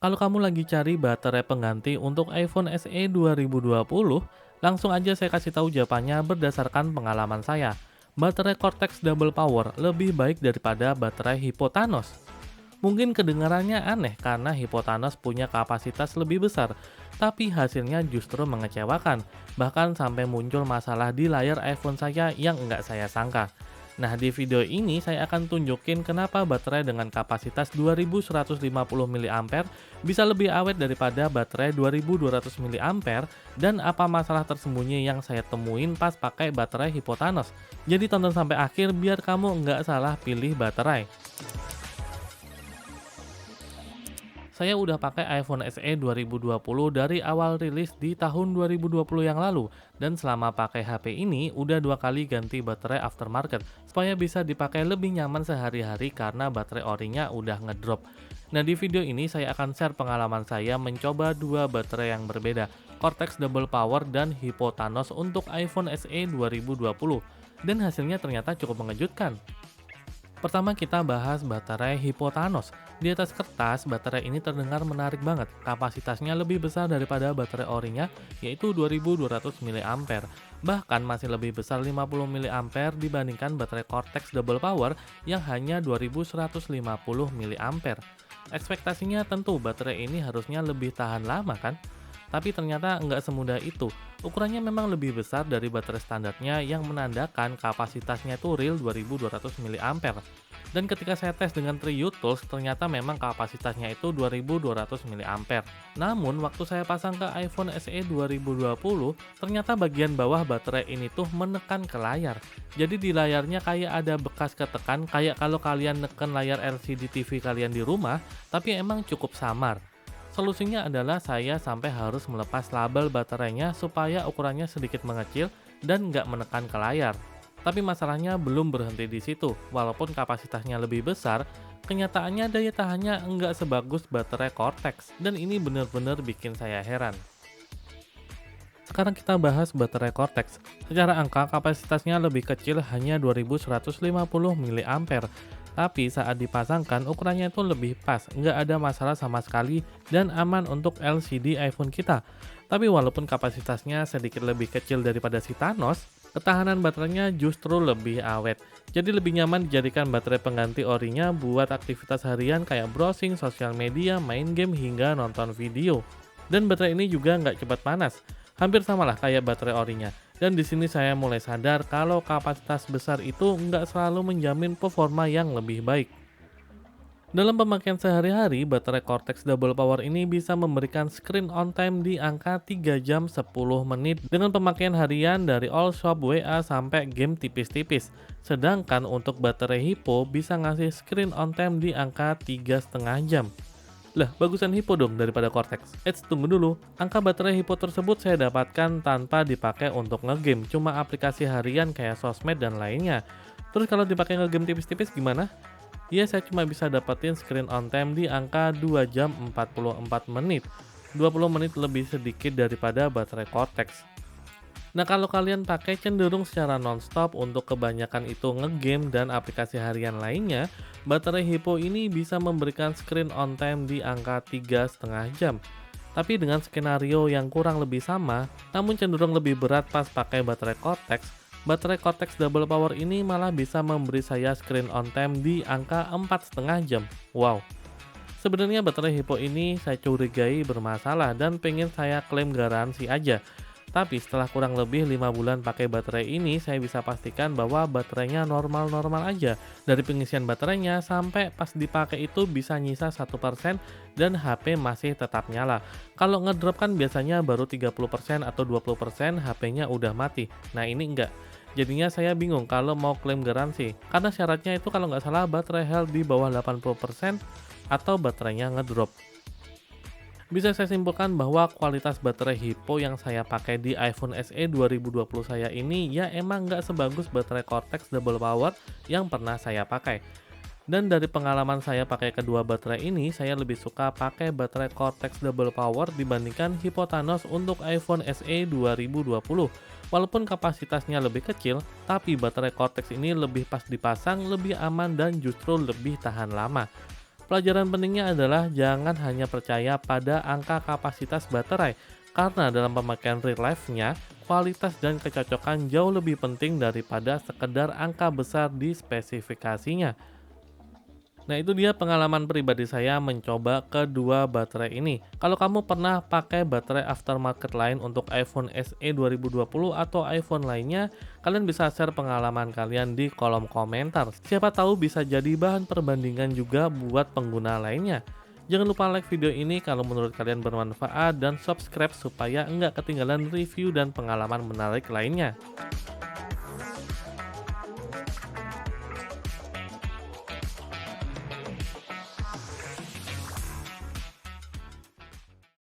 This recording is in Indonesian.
Kalau kamu lagi cari baterai pengganti untuk iPhone SE 2020, langsung aja saya kasih tahu jawabannya berdasarkan pengalaman saya. Baterai Cortex Double Power lebih baik daripada baterai Hypotanos. Mungkin kedengarannya aneh karena Hypotanos punya kapasitas lebih besar, tapi hasilnya justru mengecewakan. Bahkan sampai muncul masalah di layar iPhone saya yang nggak saya sangka. Nah, di video ini saya akan tunjukin kenapa baterai dengan kapasitas 2150 mAh bisa lebih awet daripada baterai 2200 mAh dan apa masalah tersembunyi yang saya temuin pas pakai baterai Hypotanos. Jadi tonton sampai akhir biar kamu nggak salah pilih baterai. Saya udah pakai iPhone SE 2020 dari awal rilis di tahun 2020 yang lalu, dan selama pakai HP ini udah 2 kali ganti baterai aftermarket supaya bisa dipakai lebih nyaman sehari-hari karena baterai orinya udah ngedrop. Nah, di video ini saya akan share pengalaman saya mencoba dua baterai yang berbeda, Cortex Double Power dan Hypotanos untuk iPhone SE 2020, dan hasilnya ternyata cukup mengejutkan. Pertama kita bahas baterai Hypotanos. Di atas kertas, baterai ini terdengar menarik banget. Kapasitasnya lebih besar daripada baterai orinya, yaitu 2200 mAh. Bahkan masih lebih besar 50 mAh dibandingkan baterai Cortex Double Power yang hanya 2150 mAh. Ekspektasinya tentu baterai ini harusnya lebih tahan lama kan? Tapi ternyata nggak semudah itu. Ukurannya memang lebih besar dari baterai standarnya yang menandakan kapasitasnya itu real 2200 mAh. Dan ketika saya tes dengan Triu Tools, ternyata memang kapasitasnya itu 2200 mAh. Namun, waktu saya pasang ke iPhone SE 2020, ternyata bagian bawah baterai ini tuh menekan ke layar. Jadi di layarnya kayak ada bekas ketekan, kayak kalau kalian neken layar LCD TV kalian di rumah, tapi emang cukup samar. Solusinya adalah saya sampai harus melepas label baterainya supaya ukurannya sedikit mengecil dan nggak menekan ke layar. Tapi masalahnya belum berhenti di situ. Walaupun kapasitasnya lebih besar, kenyataannya daya tahannya nggak sebagus baterai Cortex, dan ini benar-benar bikin saya heran. Sekarang kita bahas baterai Cortex. Secara angka kapasitasnya lebih kecil hanya 2150 mAh. Tapi saat dipasangkan ukurannya itu lebih pas, nggak ada masalah sama sekali dan aman untuk LCD iPhone kita. Tapi walaupun kapasitasnya sedikit lebih kecil daripada si Thanos, ketahanan baterainya justru lebih awet. Jadi lebih nyaman dijadikan baterai pengganti orinya buat aktivitas harian kayak browsing, sosial media, main game, hingga nonton video. Dan baterai ini juga nggak cepat panas. Hampir samalah kayak baterai orinya. Dan di sini saya mulai sadar kalau kapasitas besar itu nggak selalu menjamin performa yang lebih baik. Dalam pemakaian sehari-hari, baterai Cortex Double Power ini bisa memberikan screen on time di angka 3 jam 10 menit dengan pemakaian harian dari all shop, WA, sampai game tipis-tipis. Sedangkan untuk baterai Hypo bisa ngasih screen on time di angka 3,5 jam. Lah, bagusan Hypo dong daripada Cortex. Tunggu dulu. Angka baterai Hypo tersebut saya dapatkan tanpa dipakai untuk ngegame, cuma aplikasi harian kayak sosmed dan lainnya. Terus kalau dipakai ngegame tipis-tipis gimana? Ya, saya cuma bisa dapetin screen on time di angka 2 jam 44 menit. 20 menit lebih sedikit daripada baterai Cortex. Nah, kalau kalian pakai cenderung secara nonstop untuk kebanyakan itu ngegame dan aplikasi harian lainnya, baterai Hypo ini bisa memberikan screen on time di angka 3,5 jam. Tapi dengan skenario yang kurang lebih sama, namun cenderung lebih berat pas pakai baterai Cortex Double Power ini malah bisa memberi saya screen on time di angka 4,5 jam. Wow. Sebenarnya baterai Hypo ini saya curigai bermasalah dan pengen saya klaim garansi aja. Tapi setelah kurang lebih 5 bulan pakai baterai ini, saya bisa pastikan bahwa baterainya normal-normal aja. Dari pengisian baterainya sampai pas dipakai itu bisa nyisa 1% dan HP masih tetap nyala. Kalau ngedrop kan biasanya baru 30% atau 20% HP-nya udah mati. Nah, ini enggak. Jadinya saya bingung kalau mau klaim garansi. Karena syaratnya itu kalau nggak salah baterai health di bawah 80% atau baterainya ngedrop. Bisa saya simpulkan bahwa kualitas baterai Hypo yang saya pakai di iPhone SE 2020 saya ini ya emang nggak sebagus baterai Cortex Double Power yang pernah saya pakai. Dan dari pengalaman saya pakai kedua baterai ini, saya lebih suka pakai baterai Cortex Double Power dibandingkan Hypotanos untuk iPhone SE 2020. Walaupun kapasitasnya lebih kecil, tapi baterai Cortex ini lebih pas dipasang, lebih aman dan justru lebih tahan lama. Pelajaran pentingnya adalah jangan hanya percaya pada angka kapasitas baterai, karena dalam pemakaian real life-nya, kualitas dan kecocokan jauh lebih penting daripada sekedar angka besar di spesifikasinya. Nah, itu dia pengalaman pribadi saya mencoba kedua baterai ini. Kalau kamu pernah pakai baterai aftermarket lain untuk iPhone SE 2020 atau iPhone lainnya, kalian bisa share pengalaman kalian di kolom komentar. Siapa tahu bisa jadi bahan perbandingan juga buat pengguna lainnya. Jangan lupa like video ini kalau menurut kalian bermanfaat dan subscribe supaya nggak ketinggalan review dan pengalaman menarik lainnya.